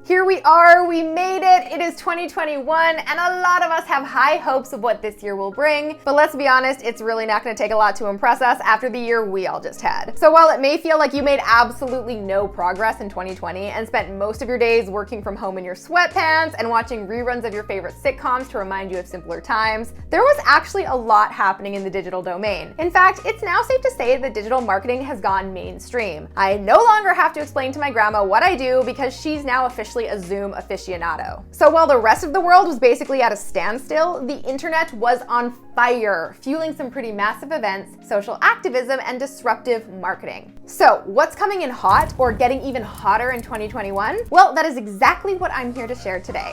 Here we are, we made it. It is 2021 and a lot of us have high hopes of what this year will bring. But let's be honest, it's really not gonna take a lot to impress us after the year we all just had. So while it may feel like you made absolutely no progress in 2020 and spent most of your days working from home in your sweatpants and watching reruns of your favorite sitcoms to remind you of simpler times, there was actually a lot happening in the digital domain. In fact, it's now safe to say that digital marketing has gone mainstream. I no longer have to explain to my grandma what I do because she's now officially a Zoom aficionado. So while the rest of the world was basically at a standstill, the internet was on fire, fueling some pretty massive events, social activism, and disruptive marketing. So what's coming in hot or getting even hotter in 2021? Well, that is exactly what I'm here to share today.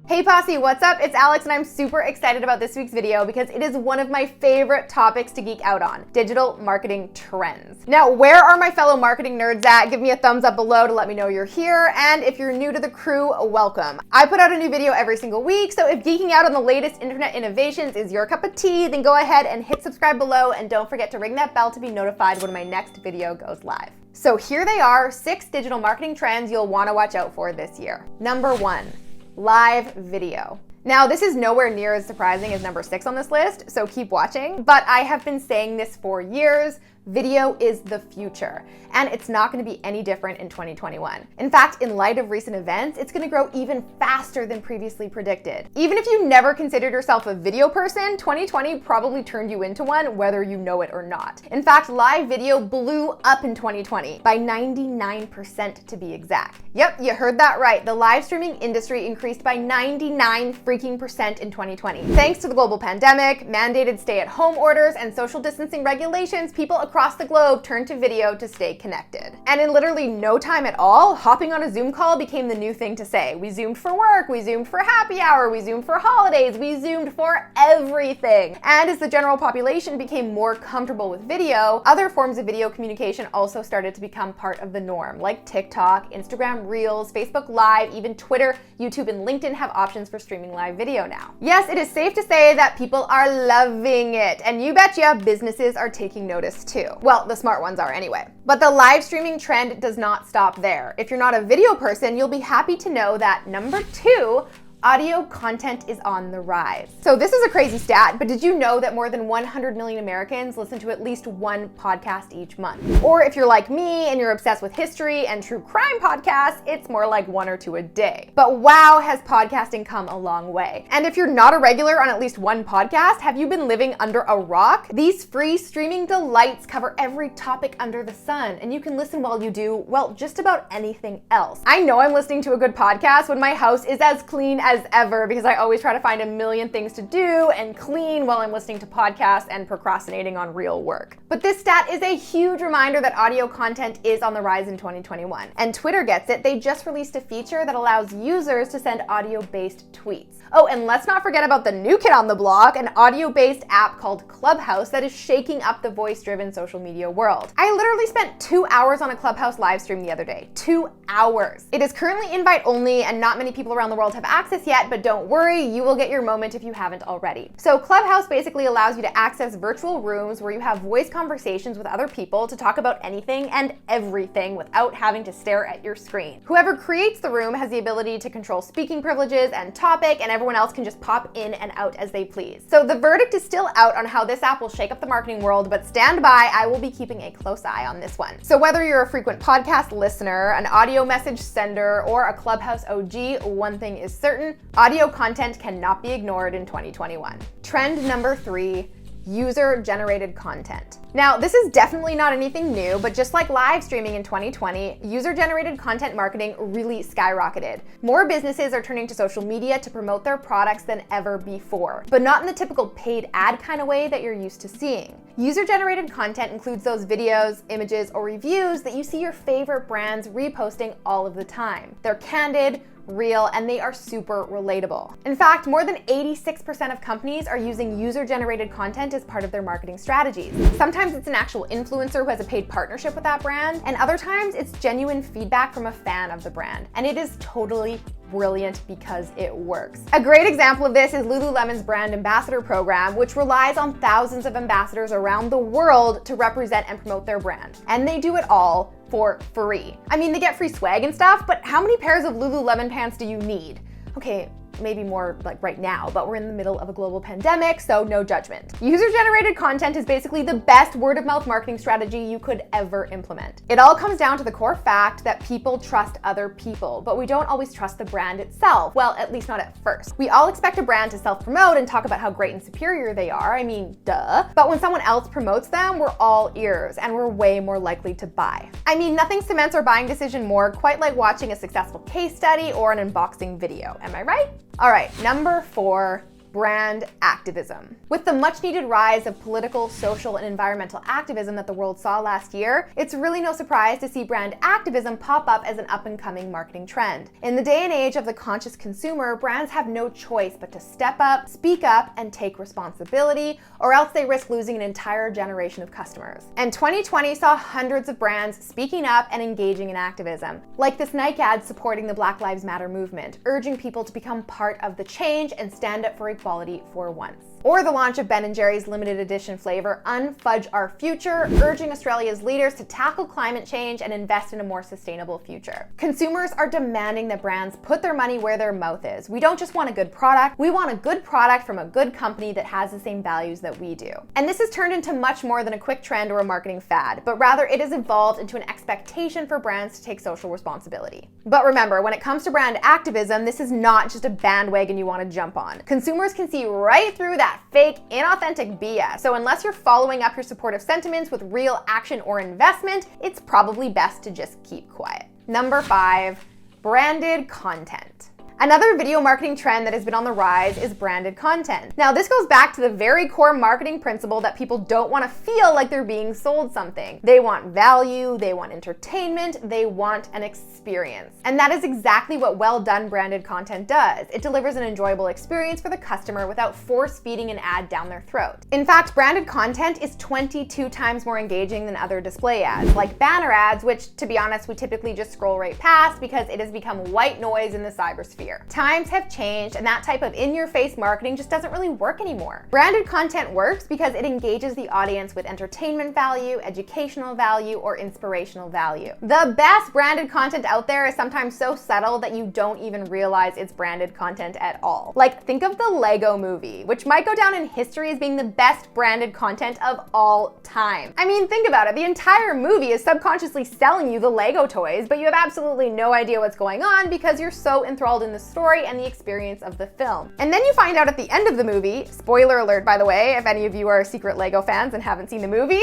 Hey Posse, what's up? It's Alex and I'm super excited about this week's video because it is one of my favorite topics to geek out on, digital marketing trends. Now, where are my fellow marketing nerds at? Give me a thumbs up below to let me know you're here, and if you're new to the crew, welcome. I put out a new video every single week, so if geeking out on the latest internet innovations is your cup of tea, then go ahead and hit subscribe below and don't forget to ring that bell to be notified when my next video goes live. So here they are, 6 digital marketing trends you'll want to watch out for this year. Number 1. Live video. Now, this is nowhere near as surprising as number 6 on this list, so keep watching, but I have been saying this for years. Video is the future, and it's not going to be any different in 2021. In fact, in light of recent events, it's going to grow even faster than previously predicted. Even if you never considered yourself a video person, 2020 probably turned you into one, whether you know it or not. In fact, live video blew up in 2020 by 99% to be exact. Yep, you heard that right. The live streaming industry increased by 99% in 2020. Thanks to the global pandemic, mandated stay-at-home orders, and social distancing regulations, people across the globe turned to video to stay connected. And in literally no time at all, hopping on a Zoom call became the new thing to say. We Zoomed for work, we Zoomed for happy hour, we Zoomed for holidays, we Zoomed for everything. And as the general population became more comfortable with video, other forms of video communication also started to become part of the norm, like TikTok, Instagram Reels, Facebook Live, even Twitter, YouTube, and LinkedIn have options for streaming live video now. Yes, it is safe to say that people are loving it, and you betcha businesses are taking notice too. Well, the smart ones are anyway. But the live streaming trend does not stop there. If you're not a video person, you'll be happy to know that number 2, audio content is on the rise. So this is a crazy stat, but did you know that more than 100 million Americans listen to at least one podcast each month? Or if you're like me and you're obsessed with history and true crime podcasts, it's more like 1 or 2 a day. But wow, has podcasting come a long way. And if you're not a regular on at least one podcast, have you been living under a rock? These free streaming delights cover every topic under the sun, and you can listen while you do, well, just about anything else. I know I'm listening to a good podcast when my house is as clean as ever because I always try to find a million things to do and clean while I'm listening to podcasts and procrastinating on real work. But this stat is a huge reminder that audio content is on the rise in 2021. And Twitter gets it. They just released a feature that allows users to send audio-based tweets. Oh, and let's not forget about the new kid on the block, an audio-based app called Clubhouse that is shaking up the voice-driven social media world. I literally spent 2 hours on a Clubhouse live stream the other day. 2 hours. It is currently invite only and not many people around the world have access yet, but don't worry, you will get your moment if you haven't already. So Clubhouse basically allows you to access virtual rooms where you have voice conversations with other people to talk about anything and everything without having to stare at your screen. Whoever creates the room has the ability to control speaking privileges and topic, and everyone else can just pop in and out as they please. So the verdict is still out on how this app will shake up the marketing world, but stand by, I will be keeping a close eye on this one. So whether you're a frequent podcast listener, an audio message sender, or a Clubhouse OG, one thing is certain, audio content cannot be ignored in 2021. Trend number 3, user-generated content. Now, this is definitely not anything new, but just like live streaming in 2020, user-generated content marketing really skyrocketed. More businesses are turning to social media to promote their products than ever before, but not in the typical paid ad kind of way that you're used to seeing. User-generated content includes those videos, images, or reviews that you see your favorite brands reposting all of the time. They're candid, real, and they are super relatable. In fact, more than 86% of companies are using user-generated content as part of their marketing strategies. Sometimes it's an actual influencer who has a paid partnership with that brand, and other times it's genuine feedback from a fan of the brand. And it is totally brilliant because it works. A great example of this is Lululemon's brand ambassador program, which relies on thousands of ambassadors around the world to represent and promote their brand. And they do it all for free. I mean, they get free swag and stuff, but how many pairs of Lululemon pants do you need? Okay, maybe more like right now, but we're in the middle of a global pandemic, so no judgment. User-generated content is basically the best word-of-mouth marketing strategy you could ever implement. It all comes down to the core fact that people trust other people, but we don't always trust the brand itself. Well, at least not at first. We all expect a brand to self-promote and talk about how great and superior they are. I mean, duh. But when someone else promotes them, we're all ears, and we're way more likely to buy. I mean, nothing cements our buying decision more quite like watching a successful case study or an unboxing video. Am I right? All right, number 4, brand activism. With the much needed rise of political, social, and environmental activism that the world saw last year, it's really no surprise to see brand activism pop up as an up-and-coming marketing trend. In the day and age of the conscious consumer, brands have no choice but to step up, speak up, and take responsibility, or else they risk losing an entire generation of customers. And 2020 saw hundreds of brands speaking up and engaging in activism, like this Nike ad supporting the Black Lives Matter movement, urging people to become part of the change and stand up for equality for once. Or the launch of Ben & Jerry's limited edition flavor, Unfudge Our Future, urging Australia's leaders to tackle climate change and invest in a more sustainable future. Consumers are demanding that brands put their money where their mouth is. We don't just want a good product, we want a good product from a good company that has the same values that we do. And this has turned into much more than a quick trend or a marketing fad, but rather it has evolved into an expectation for brands to take social responsibility. But remember, when it comes to brand activism, this is not just a bandwagon you want to jump on. Consumers can see right through that fake, inauthentic BS. So unless you're following up your supportive sentiments with real action or investment, it's probably best to just keep quiet. Number 5, branded content. Another video marketing trend that has been on the rise is branded content. Now, this goes back to the very core marketing principle that people don't want to feel like they're being sold something. They want value, they want entertainment, they want an experience. And that is exactly what well-done branded content does. It delivers an enjoyable experience for the customer without force-feeding an ad down their throat. In fact, branded content is 22 times more engaging than other display ads, like banner ads, which, to be honest, we typically just scroll right past because it has become white noise in the cybersphere. Times have changed, and that type of in-your-face marketing just doesn't really work anymore. Branded content works because it engages the audience with entertainment value, educational value, or inspirational value. The best branded content out there is sometimes so subtle that you don't even realize it's branded content at all. Like, think of the Lego Movie, which might go down in history as being the best branded content of all time. I mean, think about it. The entire movie is subconsciously selling you the Lego toys, but you have absolutely no idea what's going on because you're so enthralled in the story and the experience of the film. And then you find out at the end of the movie, spoiler alert by the way, if any of you are secret Lego fans and haven't seen the movie,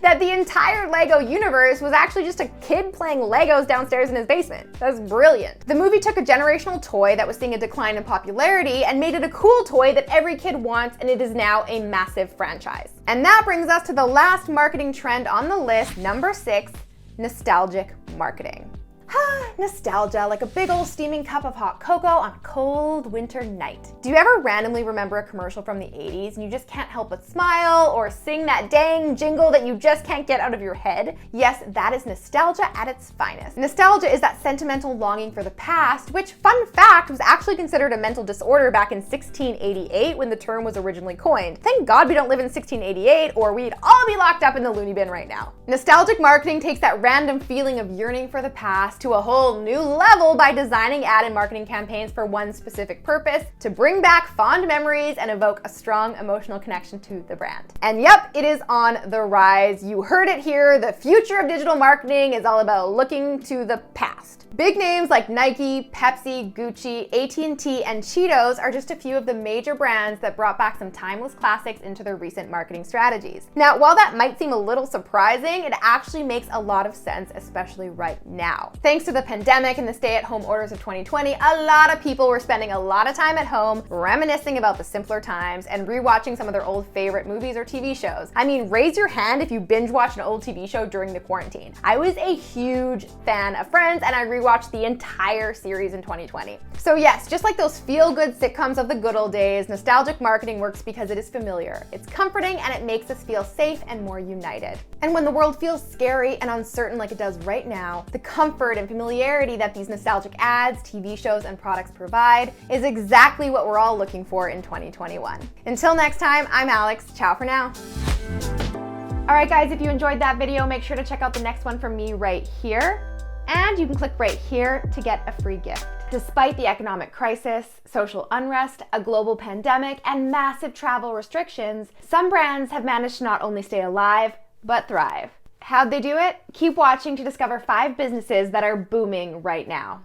that the entire Lego universe was actually just a kid playing Legos downstairs in his basement. That's brilliant. The movie took a generational toy that was seeing a decline in popularity and made it a cool toy that every kid wants, and it is now a massive franchise. And that brings us to the last marketing trend on the list, number 6, nostalgic marketing. Nostalgia, like a big old steaming cup of hot cocoa on a cold winter night. Do you ever randomly remember a commercial from the 80s and you just can't help but smile or sing that dang jingle that you just can't get out of your head? Yes, that is nostalgia at its finest. Nostalgia is that sentimental longing for the past, which, fun fact, was actually considered a mental disorder back in 1688 when the term was originally coined. Thank God we don't live in 1688 or we'd all be locked up in the loony bin right now. Nostalgic marketing takes that random feeling of yearning for the past to a whole new level by designing ad and marketing campaigns for one specific purpose: to bring back fond memories and evoke a strong emotional connection to the brand. And yep, it is on the rise. You heard it here. The future of digital marketing is all about looking to the past. Big names like Nike, Pepsi, Gucci, AT&T, and Cheetos are just a few of the major brands that brought back some timeless classics into their recent marketing strategies. Now, while that might seem a little surprising, it actually makes a lot of sense, especially right now. Thanks to the pandemic and the stay-at-home orders of 2020, a lot of people were spending a lot of time at home reminiscing about the simpler times and rewatching some of their old favorite movies or TV shows. I mean, raise your hand if you binge watched an old TV show during the quarantine. I was a huge fan of Friends and I rewatched the entire series in 2020. So yes, just like those feel-good sitcoms of the good old days, nostalgic marketing works because it is familiar. It's comforting and it makes us feel safe and more united. And when the world feels scary and uncertain like it does right now, the comfort and familiarity that these nostalgic ads, TV shows, and products provide is exactly what we're all looking for in 2021. Until next time, I'm Alex. Ciao for now. All right, guys, if you enjoyed that video, make sure to check out the next one from me right here. And you can click right here to get a free gift. Despite the economic crisis, social unrest, a global pandemic, and massive travel restrictions, some brands have managed to not only stay alive, but thrive. How'd they do it? Keep watching to discover 5 businesses that are booming right now.